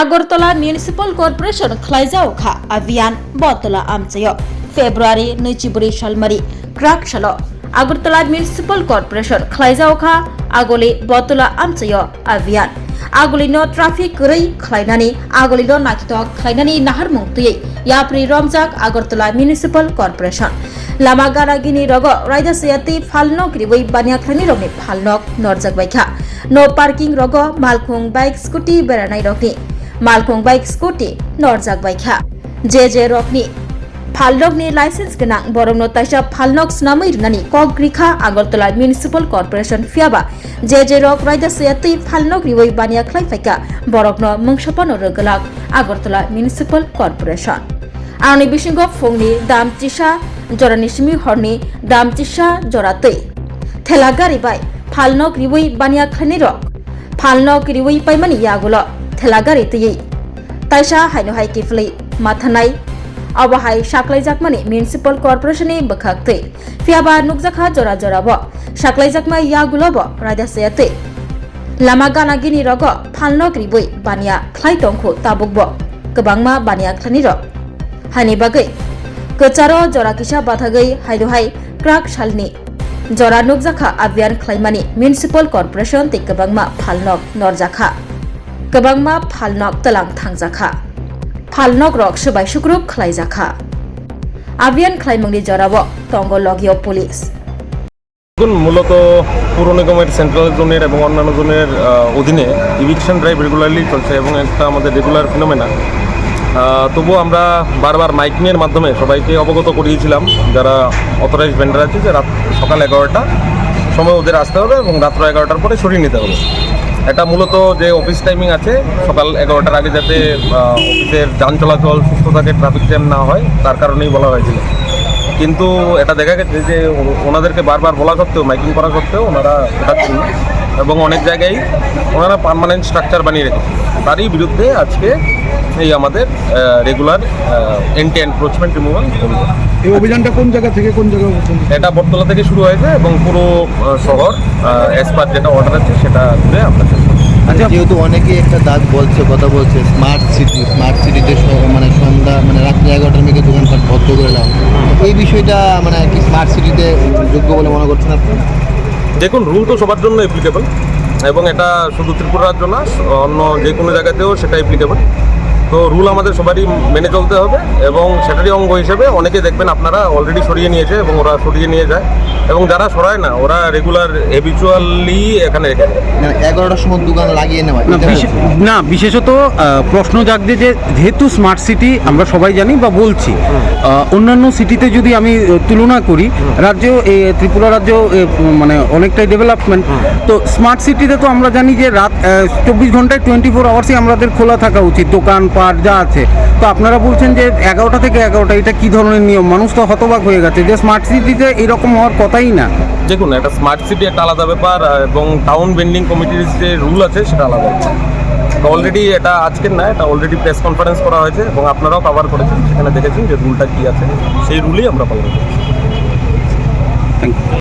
Agartala municipal corporation খ্লাইজাও খা আভিয়ান বতলা আমচায় ফেব্রুয়ারি 24 সালমারি crack সাল Agartala municipal corporation খ্লাইজাও খা আগলি বতলা আমচায় আভিয়ান আগলিनो ट्राफिक गरै खलायनानै আগলিनो नाखितक खलायनानै नाहार मुंतयै याप्रि रमजाक আগরতলা मिउनिसिपल कॉर्पोरेशन लामा गानागिनी रग रायदा सयाति फालनक रिबै बानियाख्लानि रगनि फालनक नरजाक बायखा नो पार्किंग रग मालखुं बाइक स्कुटी बेरानाय रगनि मालखुं बाइक स्कुटी नरजाक बायखा जे रगनि फालनकनि लाइसेंस गोनां बरमनो ताइसा फालनक स्नामै रनानि कग्रिखा আগরতলা मिउनिसिपल कॉर्पोरेशन फियाबा जे रग रायदा सयाति फालनक रिबै बानियाख्लाय फायका बरकनो मुंसापानो रगलाक আগরতলা मिउनिसिपल कॉर्पोरेशन आंनि बिसिंग फुंनि दाम तिसा जरानि सिमि हरनि दाम तिसा जरातै थेला गारि बाय फालनक रिबै बानियाख्लायनि रग फालनक रिबै पाइमानि यागुल थेला गारि तयै ताइसा हायनो हाय किफलै माथानाय अबहाय साख्लायजाकमानि मिउनिसिपल कॉर्पोरेशन नि बखाक्तै फियाबा नुकजाखा जरा जराब साख्लायजाकमा यागुलब रायदासयातै लामा गानागिनि रग फालनक रिबै बानिया ख्लाय टंखौ ताबुकब गोबांमा बानिया ख्लानि रग हानि बागै कचारो जरा किसा बाथागै हायदोहाय क्राक सालनि जरा नुकजाखा अभियान ख्लायमानि मिउनिसिपल कॉर्पोरेशन ते गोबांमा फालनक नरजाखा गोबांमा फालनक तलां थांजाखा फालनक रग सबाय सुग्रुप खलायजाखा अभियान खलायमंनि जराब टंग लगियो पुलिस মূলত পৌর নিগমের সেন্ট্রাল জোনের এবং অন্যান্য জোনের অধীনে ইভিকশন ড্রাইভ রেগুলারলি চলছে এবং একটা আমাদের রেগুলার ফিনোমেনা। তবুও আমরা বারবার মাইকিংয়ের মাধ্যমে সবাইকে অবগত করিয়েছিলাম যারা অথরাইজ ভেন্ডার আছে যে সকাল 11টা সময় ওদের আসতে হবে এবং রাত্র 11টার পরে সরিয়ে নিতে হবে। এটা মূলত যে অফিস টাইমিং আছে সকাল 11টার আগে যাতে অফিসের যান চলাচল সুস্থ থাকে, ট্রাফিক জ্যাম না হয় তার কারণেই বলা হয়েছিল। কিন্তু এটা দেখা গেছে যে ওনাদেরকে বারবার বলা সত্ত্বেও মাইকিং করা সত্ত্বেও ওনারা উঠাচ্ছেন না এবং অনেক জায়গায় ওনারা পার্মানেন্ট স্ট্রাকচার বানিয়ে রেখেছে। তারই বিরুদ্ধে আজকে এই আমাদের রেগুলার এন্টি এনক্রোচমেন্ট রিমুভাল অভিযান। এই অভিযানটা কোন জায়গা থেকে কোন জায়গা? এটা বটতলা থেকে শুরু হয়েছে এবং পুরো শহর অ্যাজ পার যেটা অর্ডার আছে সেটা ঘুরে আমরা শেষ করছি। আচ্ছা, যেহেতু অনেকে একটা দাগ বলছে কথা বলছে স্মার্ট সিটিতে মানে সন্ধ্যা মানে রাত্রি 11টার মেঘে দোকানপাট বন্ধ করে দেওয়া, এই বিষয়টা মানে কি স্মার্ট সিটিতে যোগ্য বলে মনে করছেন আপনি? দেখুন, রুল তো সবার জন্য অ্যাপ্লিকেবল এবং এটা শুধু ত্রিপুরার জন্য অন্য যে কোনো জায়গাতেও সেটা অ্যাপ্লিকেবল। তো রুল আমাদের সবারই মেনে চলতে হবে এবং সেটারই অঙ্গ হিসেবে অনেকে দেখবেন আপনারা অলরেডি সরিয়ে নিয়েছে এবং ওরা সরিয়ে নিয়ে যায় এবং যারা সরায় না ওরা রেগুলার হ্যাবিচুয়ালি এখানে রেখে দেয়। 11টার সময় দোকান লাগিয়ে নেওয়া না, বিশেষত প্রশ্ন জাগছে যে যেহেতু স্মার্ট সিটি আমরা সবাই জানি বা বলছি, অন্যান্য সিটিতে যদি আমি তুলনা করি, রাজ্য ত্রিপুরা রাজ্য মানে অনেকটাই ডেভেলপমেন্ট, তো স্মার্ট সিটিতে তো আমরা জানি যে রাত 24 ঘন্টায় 24 আওয়ার্সই আমাদের খোলা থাকা উচিত, দোকান পাট যা আছে। তো আপনারা বলছেন যে 11টা থেকে 11টা, এটা কি ধরনের নিয়ম? মানুষ তো হতবাক হয়ে গেছে যে স্মার্ট সিটিতে এরকম হওয়ার কথাই না। দেখুন, একটা স্মার্ট সিটি একটা আলাদা ব্যাপার এবং টাউন বেন্ডিং কমিটির যে রুল আছে সেটা আলাদা ব্যাপার। অলরেডি এটা আজকের না, এটা অলরেডি প্রেস কনফারেন্স করা হয়েছে এবং আপনারাও কভার করেছেন, সেখানে দেখেছেন যে রুলটা কী আছে, সেই রুলই আমরা পালন করছি। Thank you.